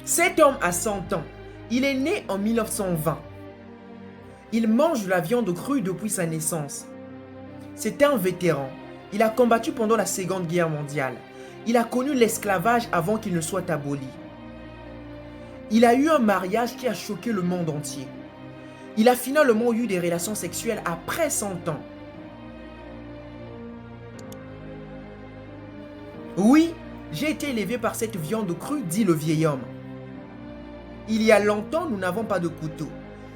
Cet homme a 100 ans. Il est né en 1920. Il mange de la viande crue depuis sa naissance. C'est un vétéran. Il a combattu pendant la Seconde Guerre mondiale. Il a connu l'esclavage avant qu'il ne soit aboli. Il a eu un mariage qui a choqué le monde entier. Il a finalement eu des relations sexuelles après 100 ans. Oui, j'ai été élevé par cette viande crue, dit le vieil homme. Il y a longtemps, nous n'avons pas de couteau.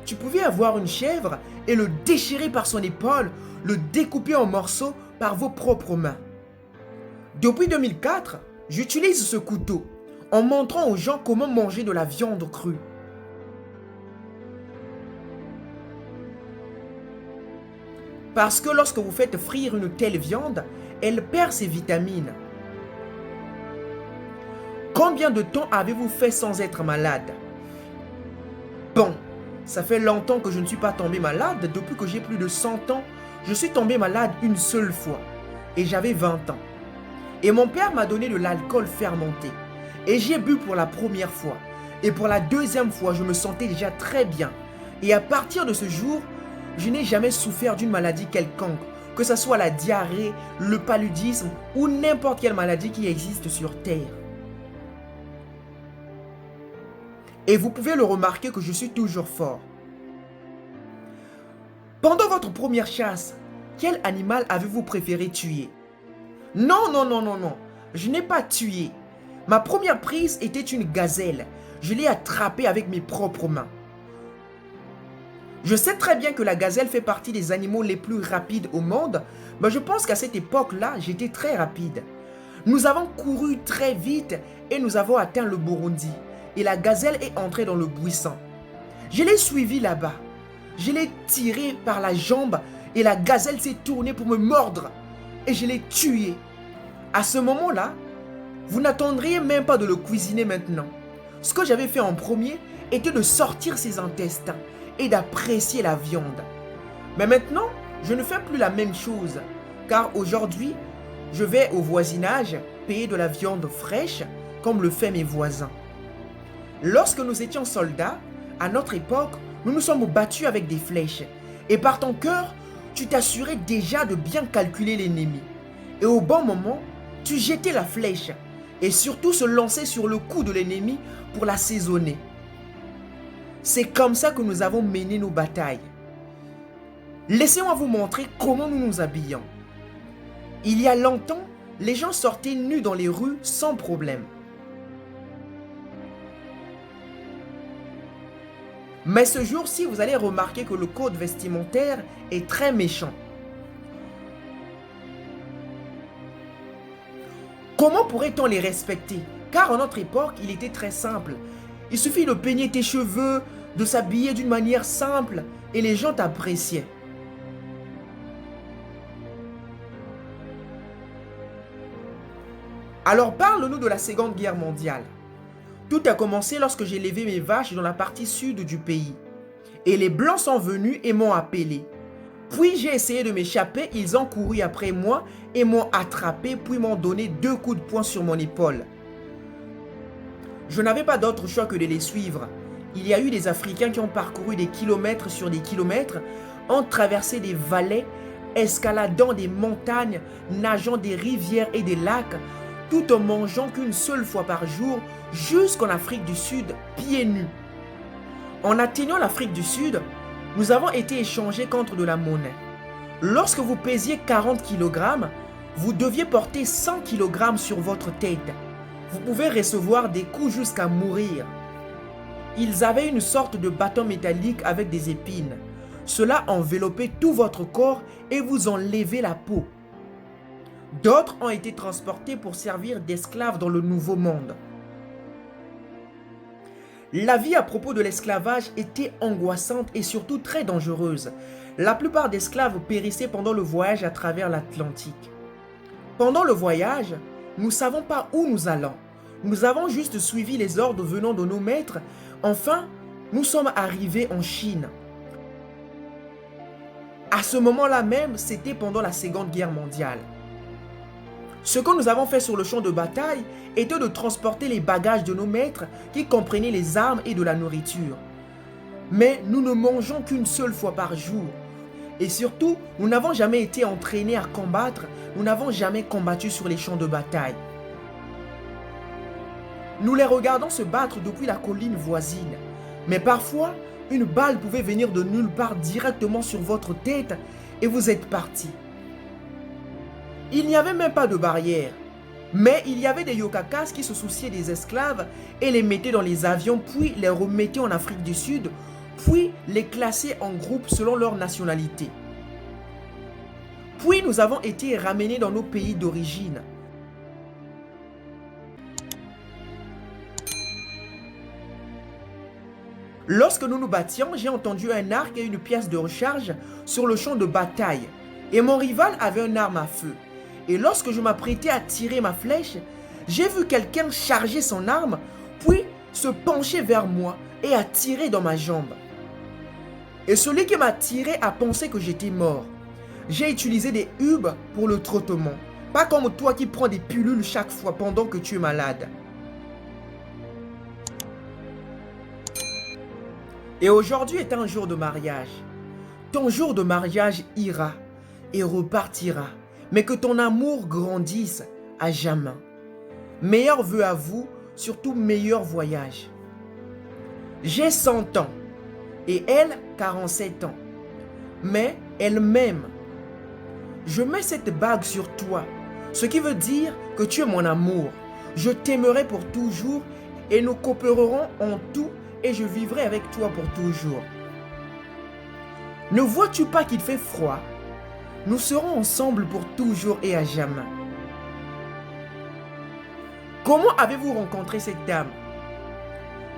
Tu pouvais avoir une chèvre et le déchirer par son épaule, le découper en morceaux par vos propres mains. Depuis 2004, j'utilise ce couteau en montrant aux gens comment manger de la viande crue. Parce que lorsque vous faites frire une telle viande, elle perd ses vitamines. Combien de temps avez-vous fait sans être malade? Bon, ça fait longtemps que je ne suis pas tombé malade. Depuis que j'ai plus de 100 ans, je suis tombé malade une seule fois. Et j'avais 20 ans. Et mon père m'a donné de l'alcool fermenté. Et j'ai bu pour la première fois. Et pour la deuxième fois, je me sentais déjà très bien. Et à partir de ce jour, je n'ai jamais souffert d'une maladie quelconque, que ce soit la diarrhée, le paludisme ou n'importe quelle maladie qui existe sur Terre. Et vous pouvez le remarquer que je suis toujours fort. Pendant votre première chasse, quel animal avez-vous préféré tuer? Non, non, non, non, non. Je n'ai pas tué. Ma première prise était une gazelle. Je l'ai attrapée avec mes propres mains. Je sais très bien que la gazelle fait partie des animaux les plus rapides au monde, mais je pense qu'à cette époque-là, j'étais très rapide. Nous avons couru très vite et nous avons atteint le Burundi. Et la gazelle est entrée dans le buisson. Je l'ai suivie là-bas. Je l'ai tirée par la jambe et la gazelle s'est tournée pour me mordre. Et je l'ai tuée. À ce moment-là, vous n'attendriez même pas de le cuisiner maintenant. Ce que j'avais fait en premier était de sortir ses intestins et d'apprécier la viande. Mais maintenant, je ne fais plus la même chose. Car aujourd'hui, je vais au voisinage payer de la viande fraîche comme le font mes voisins. Lorsque nous étions soldats, à notre époque, nous nous sommes battus avec des flèches. Et par ton cœur, tu t'assurais déjà de bien calculer l'ennemi. Et au bon moment, tu jetais la flèche. Et surtout se lancer sur le cou de l'ennemi pour l'assaisonner. C'est comme ça que nous avons mené nos batailles. Laissez-moi vous montrer comment nous nous habillons. Il y a longtemps, les gens sortaient nus dans les rues sans problème. Mais ce jour-ci, vous allez remarquer que le code vestimentaire est très méchant. Comment pourrait-on les respecter? Car à notre époque, il était très simple. Il suffit de peigner tes cheveux, de s'habiller d'une manière simple et les gens t'appréciaient. Alors parle-nous de la Seconde Guerre mondiale. Tout a commencé lorsque j'ai levé mes vaches dans la partie sud du pays. Et les Blancs sont venus et m'ont appelé. Puis j'ai essayé de m'échapper, ils ont couru après moi et m'ont attrapé, puis m'ont donné 2 coups de poing sur mon épaule. Je n'avais pas d'autre choix que de les suivre. Il y a eu des Africains qui ont parcouru des kilomètres sur des kilomètres, ont traversé des vallées, escaladant des montagnes, nageant des rivières et des lacs, tout en mangeant qu'une seule fois par jour jusqu'en Afrique du Sud, pieds nus. En atteignant l'Afrique du Sud, nous avons été échangés contre de la monnaie. Lorsque vous pesiez 40 kg, vous deviez porter 100 kg sur votre tête. Vous pouvez recevoir des coups jusqu'à mourir. Ils avaient une sorte de bâton métallique avec des épines. Cela enveloppait tout votre corps et vous enlevait la peau. D'autres ont été transportés pour servir d'esclaves dans le Nouveau Monde. La vie à propos de l'esclavage était angoissante et surtout très dangereuse. La plupart d'esclaves périssaient pendant le voyage à travers l'Atlantique. Pendant le voyage, nous ne savons pas où nous allons. Nous avons juste suivi les ordres venant de nos maîtres. Enfin, nous sommes arrivés en Chine. À ce moment-là même, c'était pendant la Seconde Guerre mondiale. Ce que nous avons fait sur le champ de bataille était de transporter les bagages de nos maîtres qui comprenaient les armes et de la nourriture. Mais nous ne mangeons qu'une seule fois par jour. Et surtout, nous n'avons jamais été entraînés à combattre, nous n'avons jamais combattu sur les champs de bataille. Nous les regardons se battre depuis la colline voisine. Mais parfois, une balle pouvait venir de nulle part directement sur votre tête et vous êtes partis. Il n'y avait même pas de barrière. Mais il y avait des yokakas qui se souciaient des esclaves et les mettaient dans les avions, puis les remettaient en Afrique du Sud, puis les classaient en groupes selon leur nationalité. Puis nous avons été ramenés dans nos pays d'origine. Lorsque nous nous battions, j'ai entendu un arc et une pièce de recharge sur le champ de bataille. Et mon rival avait une arme à feu. Et lorsque je m'apprêtais à tirer ma flèche, j'ai vu quelqu'un charger son arme, puis se pencher vers moi et a tiré dans ma jambe. Et celui qui m'a tiré a pensé que j'étais mort. J'ai utilisé des hubs pour le traitement, pas comme toi qui prends des pilules chaque fois pendant que tu es malade. Et aujourd'hui est un jour de mariage. Ton jour de mariage ira et repartira, mais que ton amour grandisse à jamais. Meilleurs vœux à vous, surtout meilleur voyage. J'ai 100 ans et elle 47 ans, mais elle m'aime. Je mets cette bague sur toi, ce qui veut dire que tu es mon amour. Je t'aimerai pour toujours et nous coopérerons en tout et je vivrai avec toi pour toujours. Ne vois-tu pas qu'il fait froid? Nous serons ensemble pour toujours et à jamais. Comment avez-vous rencontré cette dame?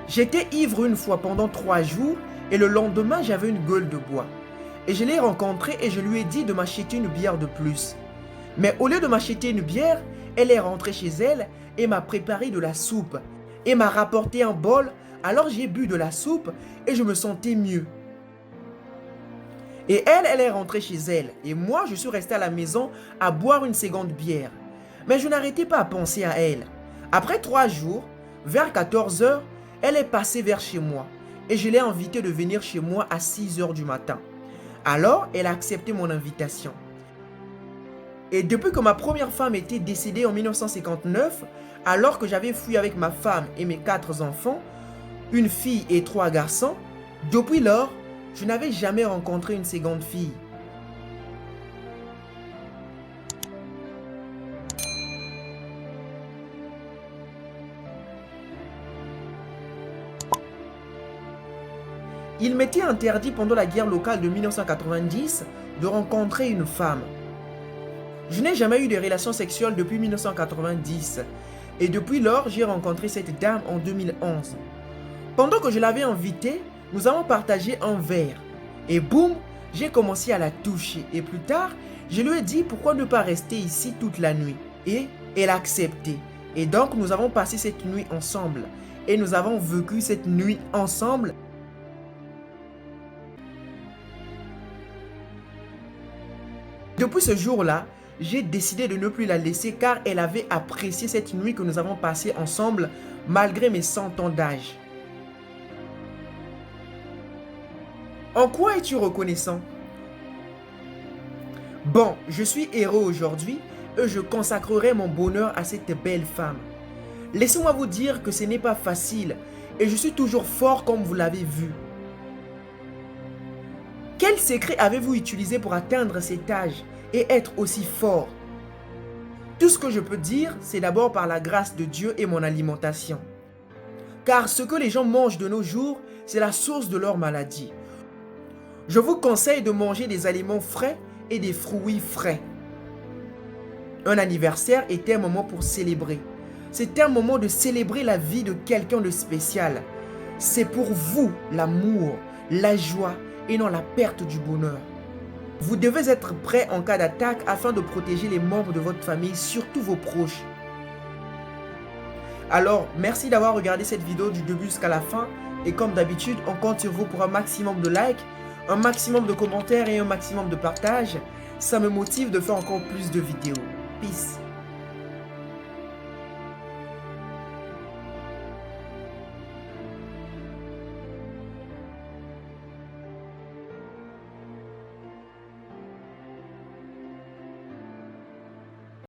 J'étais ivre une fois pendant 3 jours et le lendemain j'avais une gueule de bois. Et je l'ai rencontrée et je lui ai dit de m'acheter une bière de plus. Mais au lieu de m'acheter une bière, elle est rentrée chez elle et m'a préparé de la soupe et m'a rapporté un bol. Alors j'ai bu de la soupe et je me sentais mieux. Et elle est rentrée chez elle. Et moi, je suis resté à la maison à boire une seconde bière. Mais je n'arrêtais pas à penser à elle. Après 3 jours, vers 14 h, elle est passée vers chez moi. Et je l'ai invitée de venir chez moi à 6 h du matin. Alors, elle a accepté mon invitation. Et depuis que ma première femme était décédée en 1959, alors que j'avais fui avec ma femme et mes 4 enfants, une fille et 3 garçons, depuis lors, je n'avais jamais rencontré une seconde fille. Il m'était interdit pendant la guerre locale de 1990 de rencontrer une femme. Je n'ai jamais eu de relations sexuelles depuis 1990 et depuis lors, j'ai rencontré cette dame en 2011. Pendant que je l'avais invitée, nous avons partagé un verre. Et boum, j'ai commencé à la toucher. Et plus tard, je lui ai dit pourquoi ne pas rester ici toute la nuit. Et elle a accepté. Et donc, nous avons passé cette nuit ensemble. Et nous avons vécu cette nuit ensemble. Depuis ce jour-là, j'ai décidé de ne plus la laisser car elle avait apprécié cette nuit que nous avons passée ensemble malgré mes 100 ans d'âge. En quoi es-tu reconnaissant? Bon, je suis heureux aujourd'hui et je consacrerai mon bonheur à cette belle femme. Laissez-moi vous dire que ce n'est pas facile et je suis toujours fort comme vous l'avez vu. Quel secret avez-vous utilisé pour atteindre cet âge et être aussi fort? Tout ce que je peux dire, c'est d'abord par la grâce de Dieu et mon alimentation. Car ce que les gens mangent de nos jours, c'est la source de leur maladie. Je vous conseille de manger des aliments frais et des fruits frais. Un anniversaire est un moment pour célébrer. C'est un moment de célébrer la vie de quelqu'un de spécial. C'est pour vous l'amour, la joie et non la perte du bonheur. Vous devez être prêt en cas d'attaque afin de protéger les membres de votre famille, surtout vos proches. Alors, merci d'avoir regardé cette vidéo du début jusqu'à la fin. Et comme d'habitude, on compte sur vous pour un maximum de likes, un maximum de commentaires et un maximum de partages. Ça me motive de faire encore plus de vidéos. Peace.